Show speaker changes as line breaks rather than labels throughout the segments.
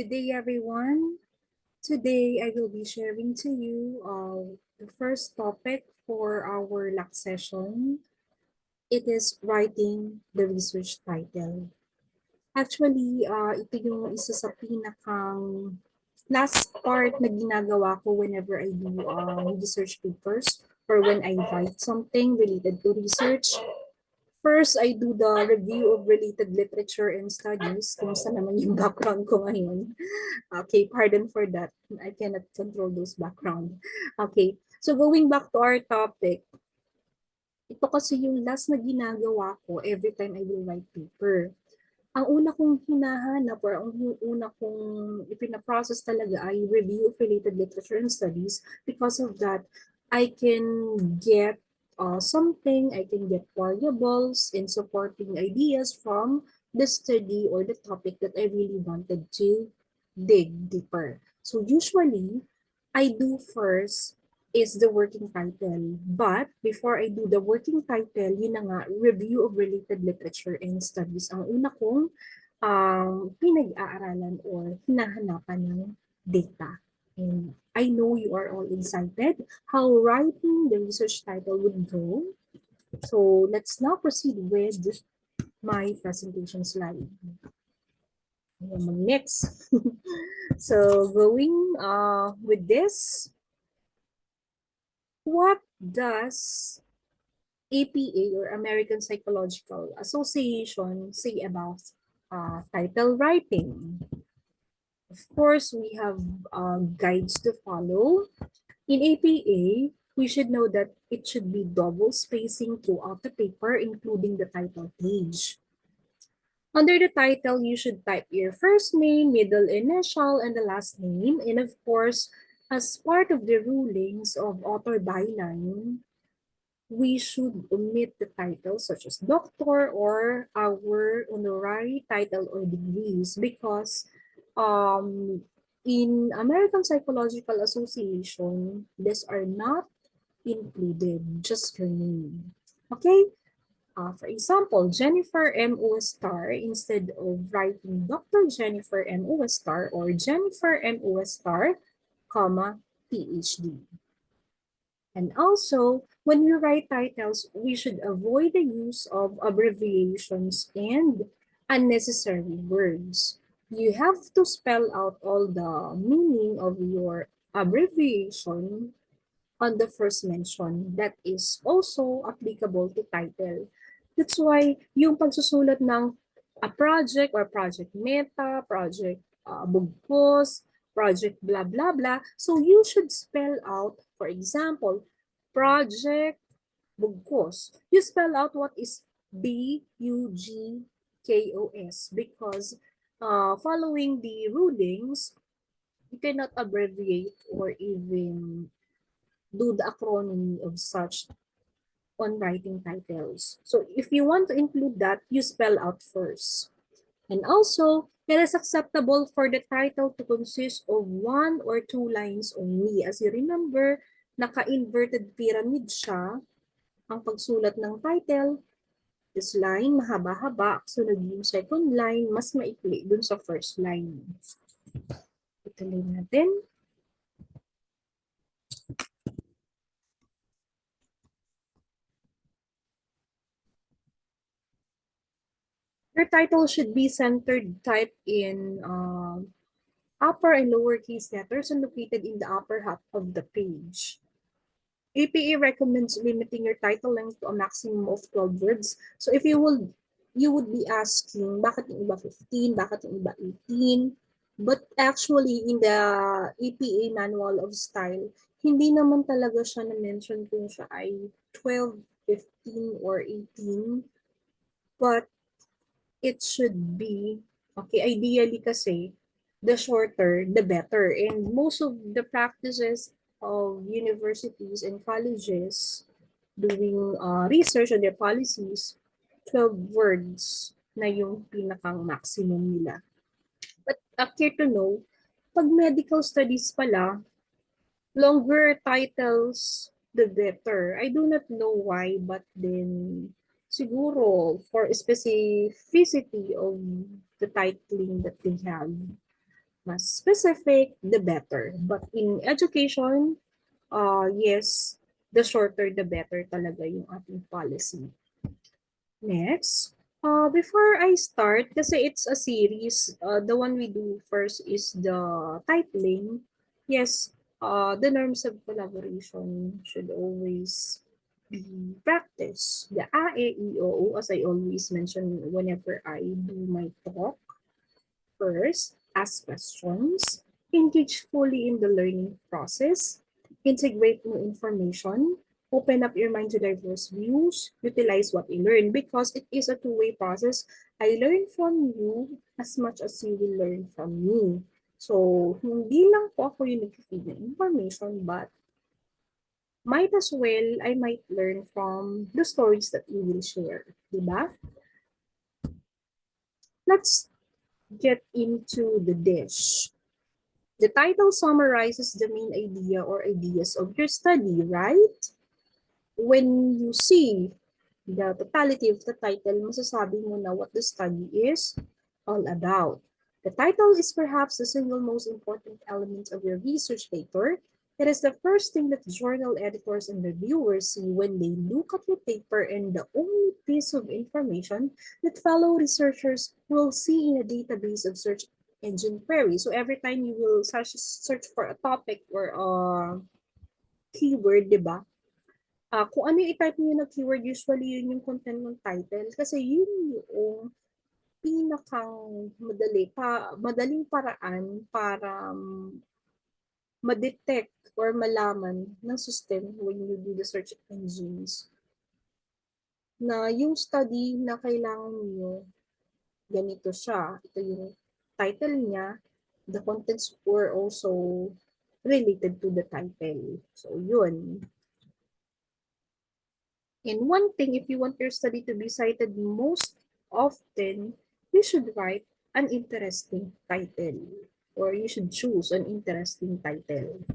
Good day, everyone. Today, I will be sharing to you the first topic for our last session. It is writing the research title. Actually, ito yung isa sa pinakang last part na ginagawa ko whenever I do research papers or when I write something related to research. First, I do the review of related literature and studies. Kumusta naman yung background ko ngayon? Okay, pardon for that. I cannot control those background. Okay, so going back to our topic, ito kasi yung last na ginagawa ko every time I will write paper. Ang una kong hinahanap or ang una kong ipinaprocess talaga ay review of related literature and studies. Because of that, I can get something, I can get variables and supporting ideas from the study or the topic that I really wanted to dig deeper. So usually, I do first is the working title. But before I do the working title, yun na nga, review of related literature and studies. Ang una kong pinag-aaralan or hinahanapan ng data. And I know you are all excited how writing the research title would go. So let's now proceed with my presentation slide. Next. So going with this, what does APA or American Psychological Association say about title writing? Of course, we have guides to follow. In APA, we should know that it should be double spacing throughout the paper, including the title page. Under the title, you should type your first name, middle initial, and the last name. And of course, as part of the rulings of author byline, we should omit the titles such as doctor or our honorary title or degrees because in American Psychological Association, these are not included, just your name. Okay? For example, Jennifer M. O. Star, instead of writing Dr. Jennifer M. O. Star or Jennifer M. O. Star, comma, PhD. And also, when we write titles, we should avoid the use of abbreviations and unnecessary words. You have to spell out all the meaning of your abbreviation on the first mention. That is also applicable to title. That's why yung pagsusulat ng a project or project meta, project bugpos, project blah blah blah. So you should spell out, for example, project bugpos. You spell out what is BUGKOS because following the rulings, you cannot abbreviate or even do the acronym of such on writing titles. So if you want to include that, you spell out first. And also, it is acceptable for the title to consist of 1 or 2 lines only. As you remember, naka-inverted pyramid siya. Ang pagsulat ng title, this line, mahaba-haba. Sunod yung second line, mas maikli dun sa first line. Ituloy natin. Your title should be centered type in upper and lowercase letters and located in the upper half of the page. APA recommends limiting your title length to a maximum of 12 words. So if you would be asking, bakit yung iba 15, bakit yung iba 18? But actually, in the APA Manual of Style, hindi naman talaga siya na-mention kung siya ay 12, 15, or 18. But it should be, okay, ideally kasi, the shorter, the better. And most of the practices of universities and colleges doing research on their policies, 12 words na yung pinakang maximum nila. But care to know, pag medical studies pala, longer titles, the better. I do not know why, but then siguro for specificity of the titling that they have. Mas specific, the better. But in education, yes, the shorter the better talaga yung ating policy. Next, before I start, kasi it's a series, the one we do first is the titling. Yes, the norms of collaboration should always be practiced. The A, E, I, O, as I always mention whenever I do my talk. First, ask questions, engage fully in the learning process, integrate new information, open up your mind to diverse views, utilize what you learn because it is a two-way process. I learn from you as much as you will learn from me. So, hindi lang po ako yung nag-feed ng information, but might as well, I might learn from the stories that you will share. Diba? Let's get into the dish. The title summarizes the main idea or ideas of your study, right? When you see the totality of the title, masasabi mo na what the study is all about. The title is perhaps the single most important element of your research paper. It is the first thing that journal editors and reviewers see when they look at your paper, and the only piece of information that fellow researchers will see in a database of search engine queries. So every time you will search for a topic or a keyword, di ba? Kung ano yung i-type niyo na keyword, usually yun yung content ng title. Kasi yun yung pinakang madaling paraan para ma-detect or malaman ng system when you do the search engines na yung study na kailangan niyo, ganito siya. Ito yung title niya. The contents were also related to the title. So, yun. And one thing, if you want your study to be cited most often, you should write an interesting title, or you should choose an interesting title.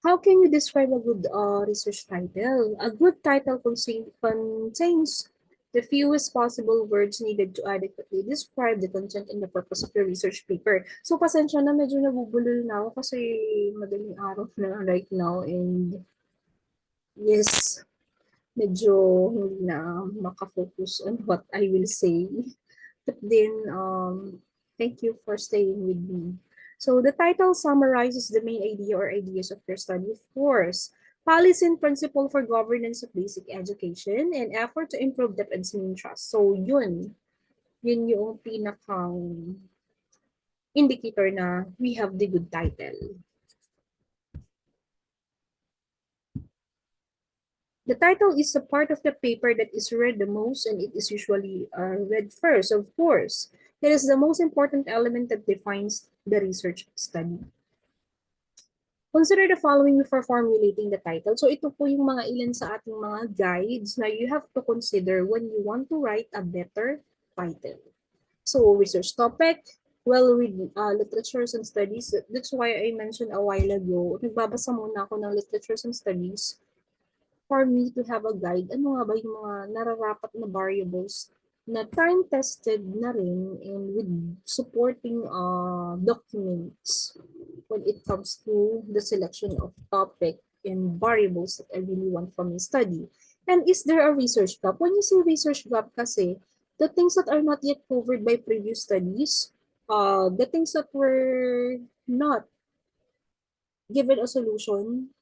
How can you describe a good research title? A good title contains the fewest possible words needed to adequately describe the content and the purpose of your research paper. So, pasensya na, medyo nabubulol na ako kasi madaling araw na right now, and yes, medyo hindi na makafocus on what I will say. But then, thank you for staying with me. So the title summarizes the main idea or ideas of your study, of course. Policy and principle for governance of basic education and effort to improve dependency and trust. So yun yung pinakang indicator na we have the good title. The title is a part of the paper that is read the most, and it is usually read first, of course. It is the most important element that defines the research study. Consider the following before formulating the title. So ito po yung mga ilan sa ating mga guides na you have to consider when you want to write a better title. So research topic, well-read literatures and studies. That's why I mentioned a while ago, nagbabasa muna ako ng literatures and studies for me to have a guide. Ano nga ba yung mga nararapat na variables na time-tested na rin and with supporting documents when it comes to the selection of topic and variables that I really want from my study. And is there a research gap? When you say research gap kasi, the things that are not yet covered by previous studies, the things that were not given a solution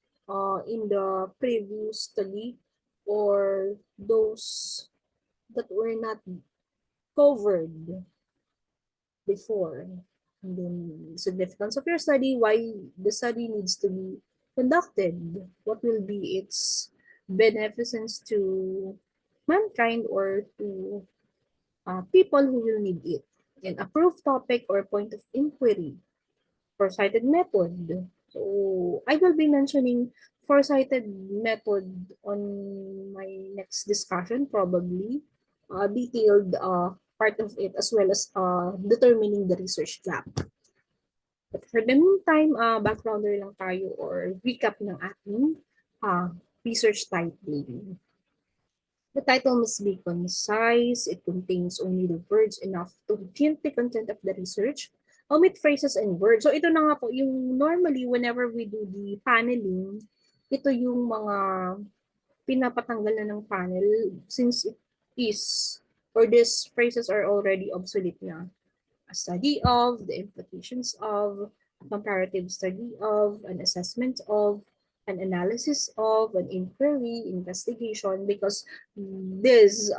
in the previous study, or those that were not covered before. And then significance of your study, why the study needs to be conducted, what will be its beneficence to mankind or to people who will need it. And approved topic or point of inquiry, four-sided method. So I will be mentioning four-sided method on my next discussion, probably detailed part of it, as well as determining the research gap. But for the meantime, backgrounder lang tayo or recap ng ating research titling. The title must be concise. It contains only the words enough to hint the content of the research. Omit phrases and words. So ito na nga po, yung normally whenever we do the paneling, ito yung mga pinapatanggal na ng panel since it is or these phrases are already obsolete na. A study of, the implications of, a comparative study of, an assessment of, an analysis of, an inquiry, investigation, because these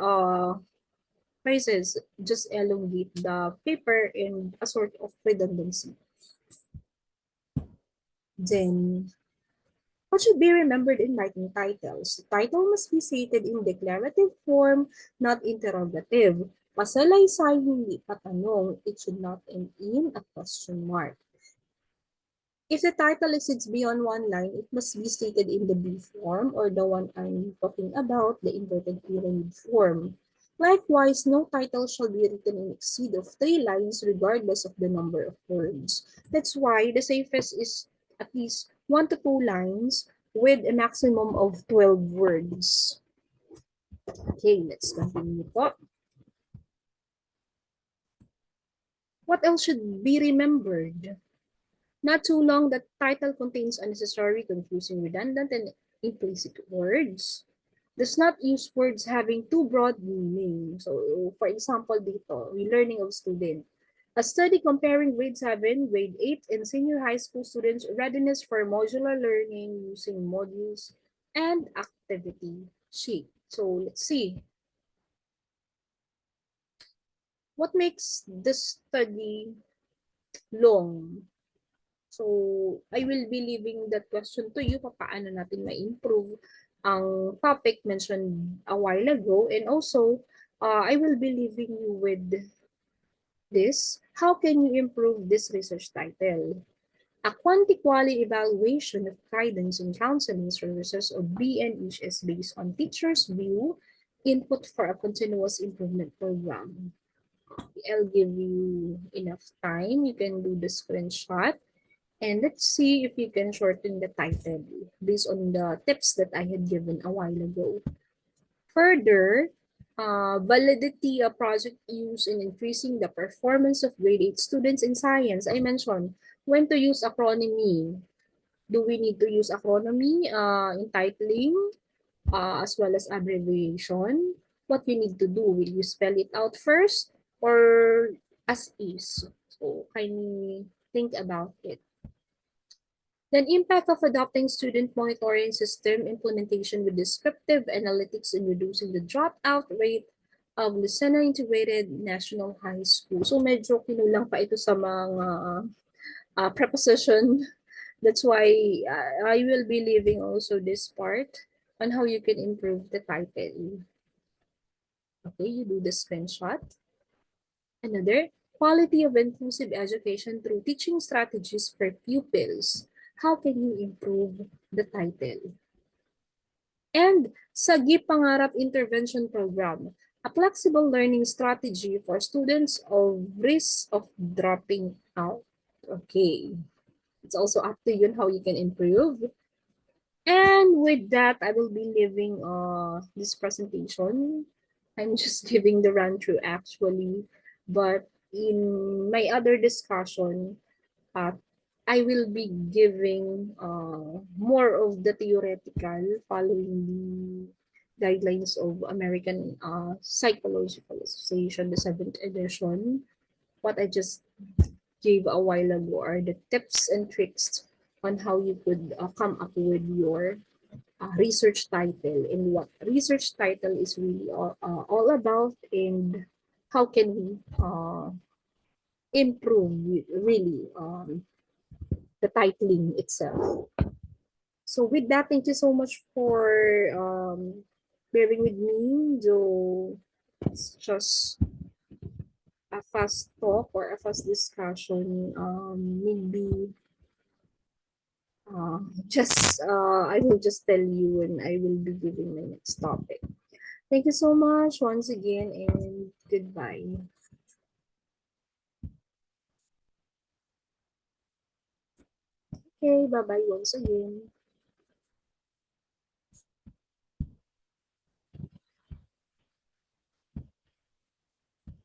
phrases just elongate the paper in a sort of redundancy. Then, what should be remembered in writing titles? The title must be stated in declarative form, not interrogative. Pasalaysay, hindi patanong. It should not end in a question mark. If the title exceeds beyond one line, it must be stated in the B form or the one I'm talking about, the inverted pyramid form. Likewise, no title shall be written in exceed of 3 lines regardless of the number of words. That's why the safest is at least 1 to 2 lines with a maximum of 12 words. Okay, let's continue po. What else should be remembered? Not too long, the title contains unnecessary, confusing, redundant, and implicit words. Does not use words having too broad meaning. So, for example, dito, relearning of student. A study comparing grade 7, grade 8, and senior high school students' readiness for modular learning using modules and activity sheet. So, let's see. What makes this study long? So, I will be leaving that question to you, paano natin ma-improve ang topic mentioned a while ago. And also, I will be leaving you with this. How can you improve this research title? A quanti-quali evaluation of guidance and counseling services or BNH is based on teachers' view, input for a continuous improvement program. I'll give you enough time. You can do the screenshot. And let's see if you can shorten the title based on the tips that I had given a while ago. Further, validity of project use in increasing the performance of grade 8 students in science. I mentioned when to use acronym. Do we need to use acronym in titling as well as abbreviation? What you need to do, will you spell it out first or as is? So kindly think about it. Then impact of adopting student monitoring system implementation with descriptive analytics in reducing the dropout rate of Lucena Integrated National High School. So medyo kinulang pa ito sa mga preposition. That's why I will be leaving also this part on how you can improve the title. Okay, you do the screenshot. Another, quality of inclusive education through teaching strategies for pupils. How can you improve the title? And Sagi Pangarap Intervention Program, a flexible learning strategy for students of risk of dropping out. Okay, it's also up to you on how you can improve. And with that, I will be leaving this presentation. I'm just giving the run through actually, but in my other discussion, uh, I will be giving more of the theoretical following the guidelines of American Psychological Association, the 7th edition. What I just gave a while ago are the tips and tricks on how you could come up with your research title and what research title is really all about and how can we improve really the titling itself. So with that, thank you so much for bearing with me. So it's just a fast talk or a fast discussion. Maybe I will just tell you when I will be giving my next topic. Thank you so much once again and goodbye. Okay, bye-bye once again.